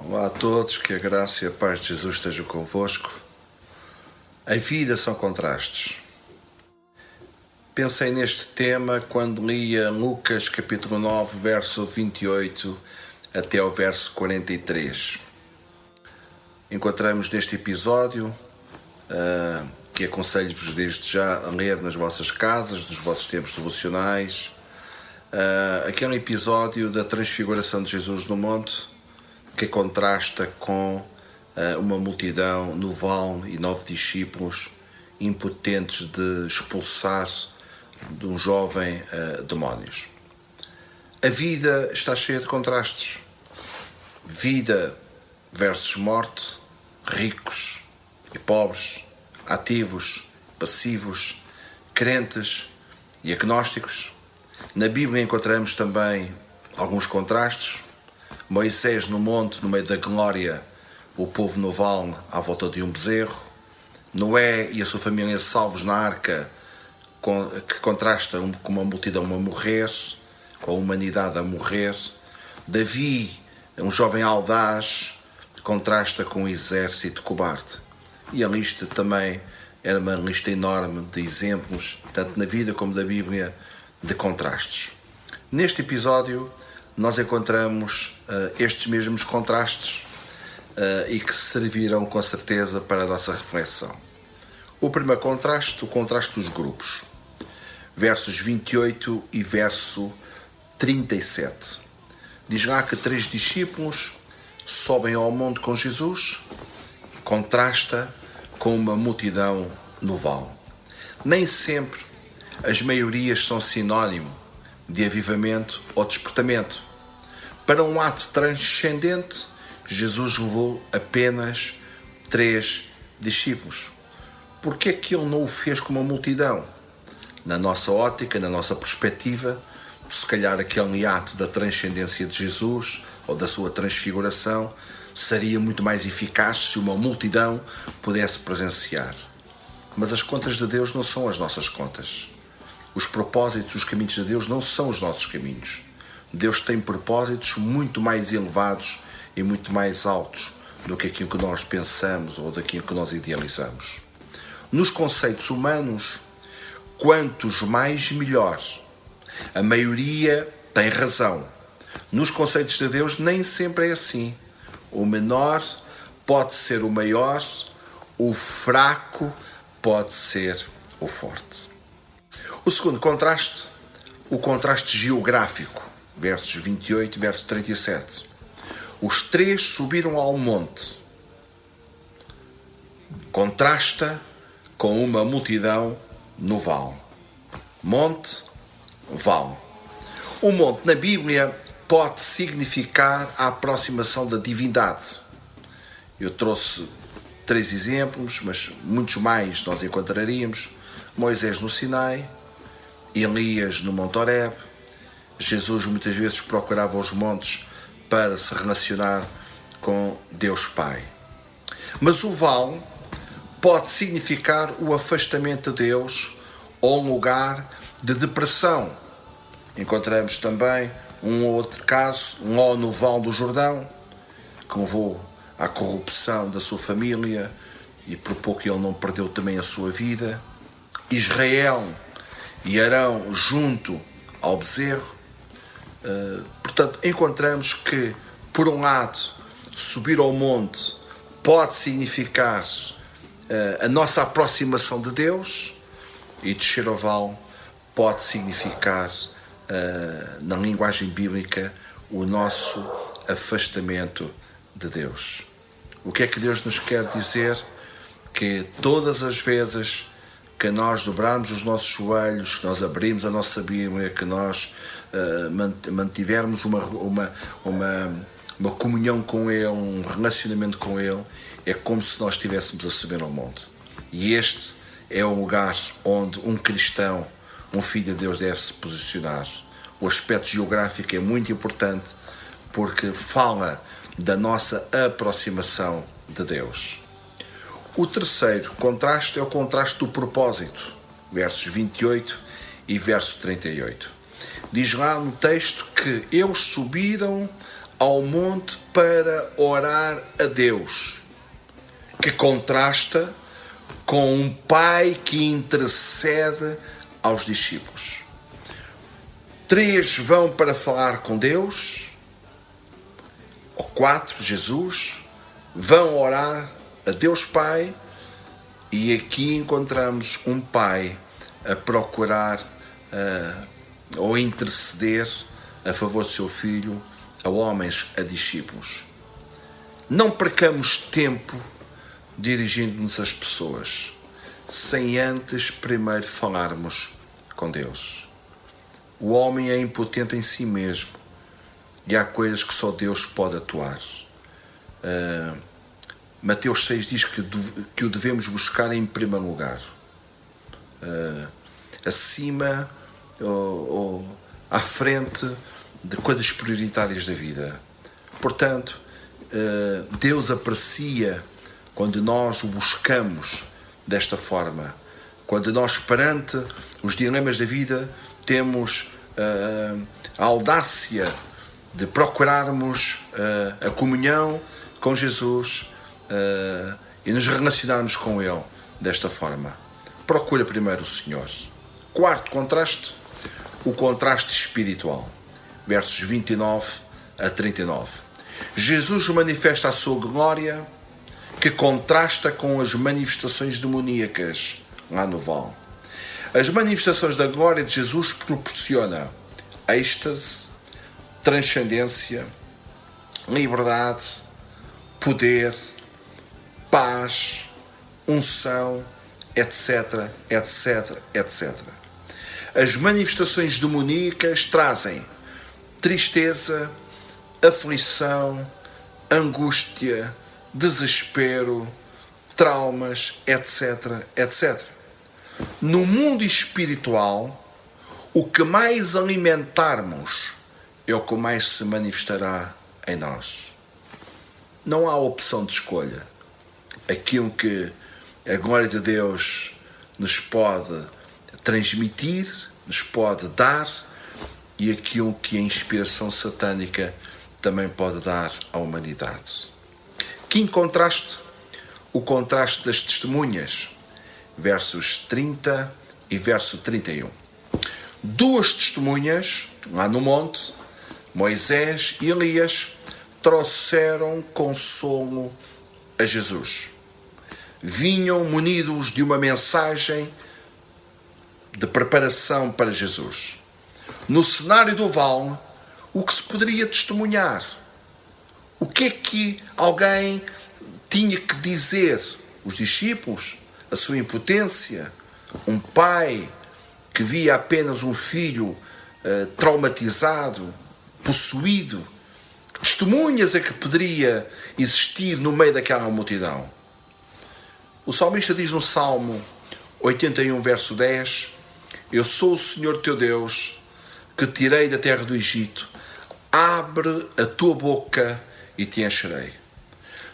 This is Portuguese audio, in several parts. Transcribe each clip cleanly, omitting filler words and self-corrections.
Olá a todos, que a graça e a paz de Jesus estejam convosco. A vida são contrastes. Pensei neste tema quando lia Lucas capítulo 9, verso 28 até ao verso 43. Encontramos neste episódio, que aconselho-vos desde já a ler nas vossas casas, nos vossos tempos devocionais, aquele episódio da transfiguração de Jesus no monte, que contrasta com uma multidão no vale e 9 discípulos impotentes de expulsar de um jovem demónios. A vida está cheia de contrastes. Vida versus morte, ricos e pobres, ativos, passivos, crentes e agnósticos. Na Bíblia encontramos também alguns contrastes. Moisés no monte, no meio da glória, o povo no vale à volta de um bezerro. Noé e a sua família salvos na arca, que contrasta com uma multidão a morrer, com a humanidade a morrer. Davi, um jovem audaz, contrasta com um exército cobarde. E a lista também era uma lista enorme de exemplos, tanto na vida como da Bíblia, de contrastes. Neste episódio, nós encontramos estes mesmos contrastes e que servirão com certeza para a nossa reflexão. O primeiro contraste, o contraste dos grupos. Versos 28 e verso 37. Diz lá que 3 discípulos sobem ao monte com Jesus, contrasta com uma multidão no vale. Nem sempre as maiorias são sinónimo de avivamento ou despertamento. Para um ato transcendente, Jesus levou apenas 3 discípulos. Por que é que ele não o fez com uma multidão? Na nossa ótica, na nossa perspectiva, se calhar aquele ato da transcendência de Jesus ou da sua transfiguração seria muito mais eficaz se uma multidão pudesse presenciar. Mas as contas de Deus não são as nossas contas. Os propósitos, os caminhos de Deus não são os nossos caminhos. Deus tem propósitos muito mais elevados e muito mais altos do que aquilo que nós pensamos ou daquilo que nós idealizamos. Nos conceitos humanos, quantos mais, melhor. A maioria tem razão. Nos conceitos de Deus, nem sempre é assim. O menor pode ser o maior, o fraco pode ser o forte. O segundo contraste, o contraste geográfico, versos 28 e verso 37. Os 3 subiram ao monte. Contrasta com uma multidão no vale. Monte, vale. O monte na Bíblia pode significar a aproximação da divindade. Eu trouxe 3 exemplos, mas muitos mais nós encontraríamos. Moisés no Sinai, Elias no Monte Horebe. Jesus muitas vezes procurava os montes para se relacionar com Deus Pai. Mas o vale pode significar o afastamento de Deus ou um lugar de depressão. Encontramos também um outro caso, Ló no Vale do Jordão, que levou à corrupção da sua família e por pouco ele não perdeu também a sua vida. Israel e Arão junto ao bezerro. Portanto, encontramos que, por um lado, subir ao monte pode significar a nossa aproximação de Deus, e descer ao vale pode significar, na linguagem bíblica, o nosso afastamento de Deus. O que é que Deus nos quer dizer? Que todas as vezes que nós dobrarmos os nossos joelhos, que nós abrimos a nossa Bíblia, que nós mantivermos uma comunhão com Ele, um relacionamento com Ele, é como se nós estivéssemos a subir ao monte. E este é o lugar onde um cristão, um filho de Deus, deve se posicionar. O aspecto geográfico é muito importante porque fala da nossa aproximação de Deus. O terceiro contraste é o contraste do propósito, versos 28 e verso 38. Diz lá no texto que eles subiram ao monte para orar a Deus, que contrasta com um pai que intercede aos discípulos. 3 vão para falar com Deus, ou 4, Jesus, vão orar a Deus Pai, e aqui encontramos um pai a procurar ou a interceder a favor do seu filho, a homens, a discípulos. Não percamos tempo dirigindo-nos às pessoas, sem antes primeiro falarmos com Deus. O homem é impotente em si mesmo e há coisas que só Deus pode atuar. Mateus 6 diz que o devemos buscar em primeiro lugar, acima ou à frente de coisas prioritárias da vida. Portanto, Deus aprecia quando nós o buscamos desta forma, quando nós, perante os dilemas da vida, temos a audácia de procurarmos a comunhão com Jesus e nos relacionarmos com Ele desta forma. Procura primeiro o Senhor. 4º contraste, o contraste espiritual. Versos 29 a 39. Jesus manifesta a sua glória, que contrasta com as manifestações demoníacas lá no vale. As manifestações da glória de Jesus proporcionam êxtase, transcendência, liberdade, poder, paz, unção, etc, etc, etc. As manifestações demoníacas trazem tristeza, aflição, angústia, desespero, traumas, etc, etc. No mundo espiritual, o que mais alimentarmos é o que mais se manifestará em nós. Não há opção de escolha. Aquilo que a glória de Deus nos pode transmitir, nos pode dar, e aquilo que a inspiração satânica também pode dar à humanidade. 5º contraste, o contraste das testemunhas, versos 30 e verso 31. 2 testemunhas, lá no monte, Moisés e Elias, trouxeram consolo a Jesus. Vinham munidos de uma mensagem de preparação para Jesus. No cenário do vale, o que se poderia testemunhar? O que é que alguém tinha que dizer? Os discípulos, a sua impotência, um pai que via apenas um filho traumatizado, possuído. Que testemunhas é que poderia existir no meio daquela multidão? O salmista diz no Salmo 81, verso 10: Eu sou o Senhor teu Deus, que tirei da terra do Egito. Abre a tua boca e te encherei.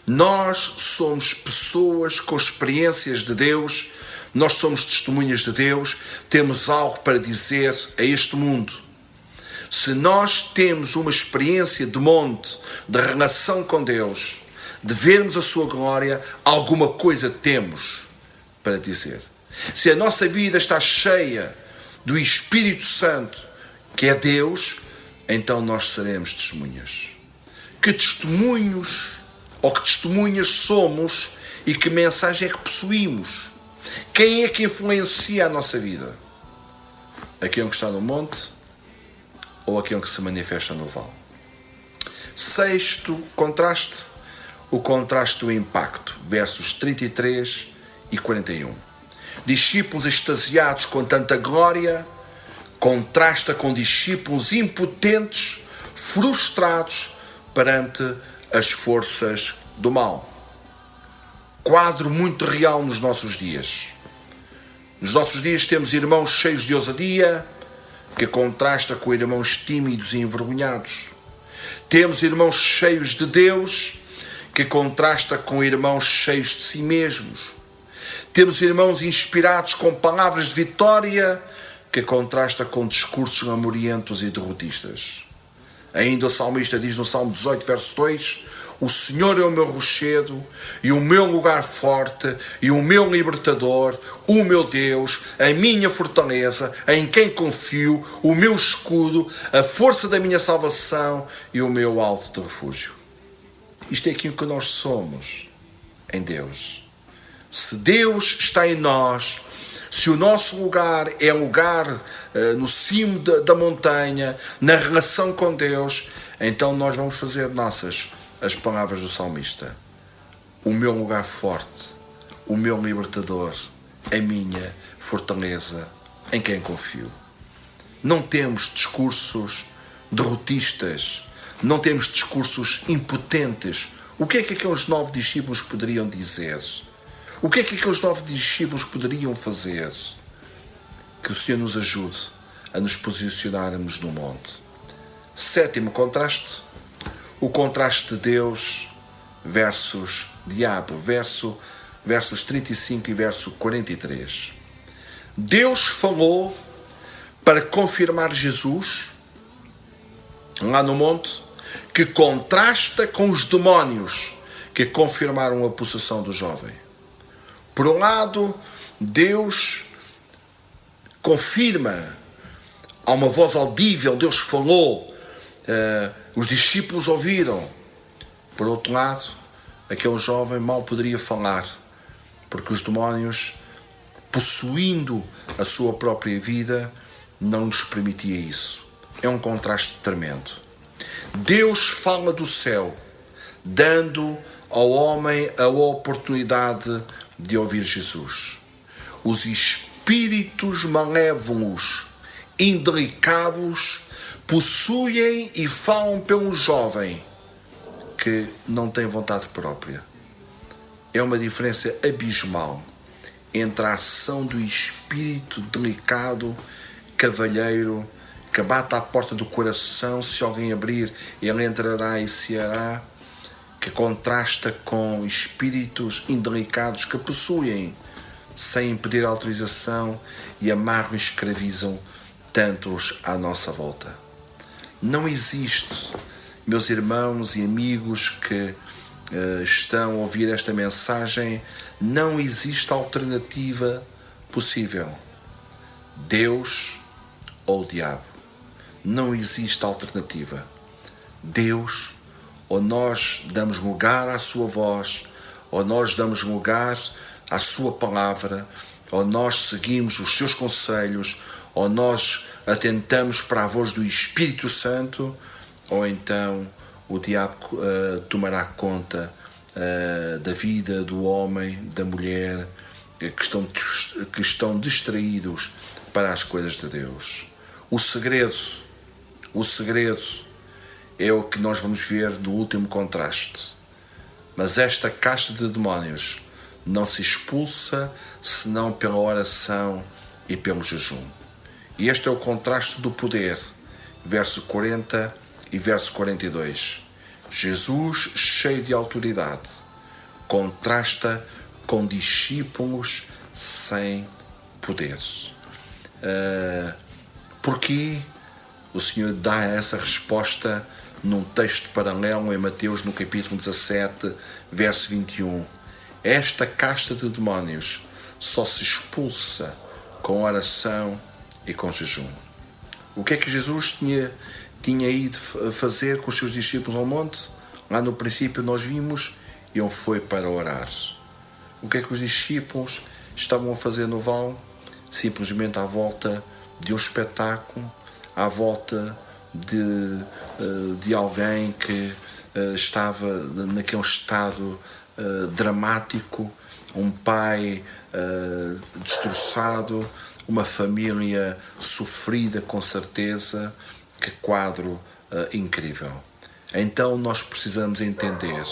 Nós somos pessoas com experiências de Deus, nós somos testemunhas de Deus, temos algo para dizer a este mundo. Se nós temos uma experiência de monte, de relação com Deus, de vermos a sua glória, alguma coisa temos para dizer. Se a nossa vida está cheia do Espírito Santo, que é Deus, então nós seremos testemunhas. Que testemunhos ou que testemunhas somos e que mensagem é que possuímos? Quem é que influencia a nossa vida? Aquele que está no monte ou aquele que se manifesta no vale? 6º contraste, o contraste do impacto, versos 33 e 41. Discípulos extasiados com tanta glória contrasta com discípulos impotentes, frustrados perante as forças do mal. Quadro muito real nos nossos dias. Nos nossos dias temos irmãos cheios de ousadia, que contrasta com irmãos tímidos e envergonhados. Temos irmãos cheios de Deus, que contrasta com irmãos cheios de si mesmos. Temos irmãos inspirados com palavras de vitória, que contrasta com discursos lamurientos e derrotistas. Ainda o salmista diz no Salmo 18, verso 2: o Senhor é o meu rochedo e o meu lugar forte e o meu libertador, o meu Deus, a minha fortaleza, em quem confio, o meu escudo, a força da minha salvação e o meu alto de refúgio. Isto é aquilo que nós somos em Deus. Se Deus está em nós, se o nosso lugar é lugar no cimo da montanha, na relação com Deus, então nós vamos fazer nossas as palavras do salmista: o meu lugar forte, o meu libertador, a minha fortaleza, em quem confio. Não temos discursos derrotistas, não temos discursos impotentes. O que é que aqueles 9 discípulos poderiam dizer? O que é que aqueles 9 discípulos poderiam fazer? Que o Senhor nos ajude a nos posicionarmos no monte. 7º contraste: o contraste de Deus versus diabo, versos 35 e verso 43. Deus falou para confirmar Jesus lá no monte, que contrasta com os demónios que confirmaram a possessão do jovem. Por um lado, Deus confirma, há uma voz audível, Deus falou, os discípulos ouviram. Por outro lado, aquele jovem mal poderia falar, porque os demónios, possuindo a sua própria vida, não lhes permitia isso. É um contraste tremendo. Deus fala do céu, dando ao homem a oportunidade de ouvir Jesus. Os espíritos malévolos, indelicados, possuem e falam pelo jovem que não tem vontade própria. É uma diferença abismal entre a ação do espírito delicado, cavalheiro, que bate à porta do coração, se alguém abrir, ele entrará e ceará, que contrasta com espíritos indelicados que possuem sem pedir autorização e amarram e escravizam tantos à nossa volta. Não existe, meus irmãos e amigos que estão a ouvir esta mensagem, não existe alternativa possível. Deus ou o diabo. Não existe alternativa. Deus, ou nós damos lugar à sua voz, ou nós damos lugar à sua palavra, ou nós seguimos os seus conselhos, ou nós atentamos para a voz do Espírito Santo, ou então o diabo tomará conta da vida do homem, da mulher, que estão distraídos para as coisas de Deus. O segredo é o que nós vamos ver no último contraste. Mas esta casta de demónios não se expulsa senão pela oração e pelo jejum. E este é o contraste do poder, verso 40 e verso 42. Jesus, cheio de autoridade, contrasta com discípulos sem poder. Porquê? O Senhor dá essa resposta num texto paralelo em Mateus, no capítulo 17, verso 21. Esta casta de demónios só se expulsa com oração e com jejum. O que é que Jesus tinha ido fazer com os seus discípulos ao monte? Lá no princípio nós vimos, ele foi para orar. O que é que os discípulos estavam a fazer no vale? Simplesmente à volta de um espetáculo, à volta de alguém que estava naquele estado dramático, um pai destroçado, uma família sofrida com certeza. Que quadro incrível. Então nós precisamos entender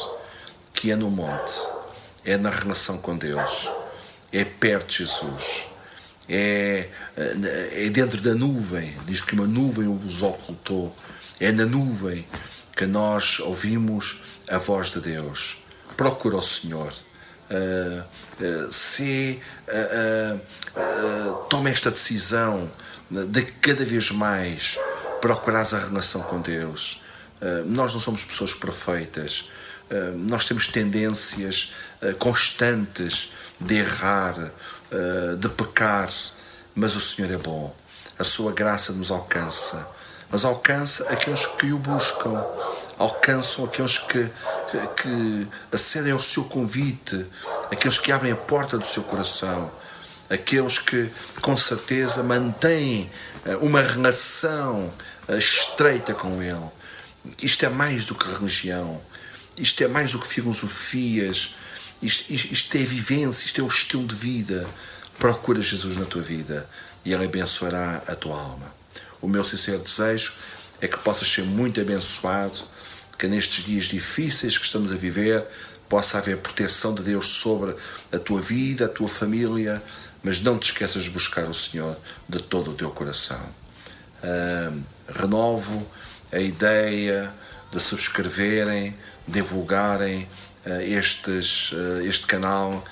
que é no monte, é na relação com Deus, é perto de Jesus, é dentro da nuvem. Diz que uma nuvem os ocultou. É na nuvem que nós ouvimos a voz de Deus. Procura o Senhor. Toma esta decisão de cada vez mais procurares a relação com Deus. Nós não somos pessoas perfeitas. Nós temos tendências constantes de errar, de pecar, mas o Senhor é bom. A sua graça nos alcança, mas alcança aqueles que o buscam, alcançam aqueles que acedem ao seu convite, aqueles que abrem a porta do seu coração, aqueles que com certeza mantêm uma relação estreita com Ele. Isto é mais do que religião, isto é mais do que filosofias, isto é vivência, isto é o estilo de vida. Procura Jesus na tua vida e Ele abençoará a tua alma. O meu sincero desejo é que possas ser muito abençoado, que nestes dias difíceis que estamos a viver possa haver proteção de Deus sobre a tua vida, a tua família, mas não te esqueças de buscar o Senhor de todo o teu coração. Renovo a ideia de subscreverem, divulgarem este canal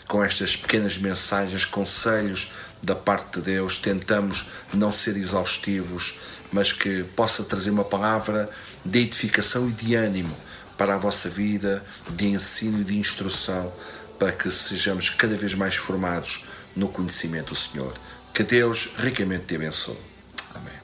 com estas pequenas mensagens, conselhos da parte de Deus. Tentamos não ser exaustivos, mas que possa trazer uma palavra de edificação e de ânimo para a vossa vida, de ensino e de instrução, para que sejamos cada vez mais formados no conhecimento do Senhor. Que Deus ricamente te abençoe. Amém.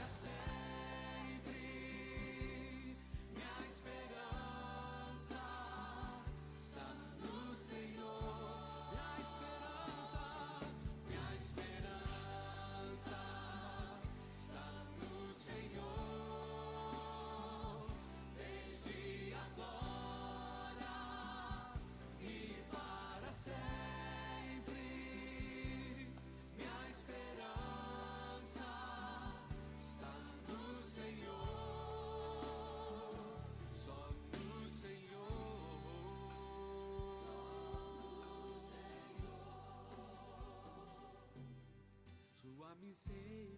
Sua misericórdia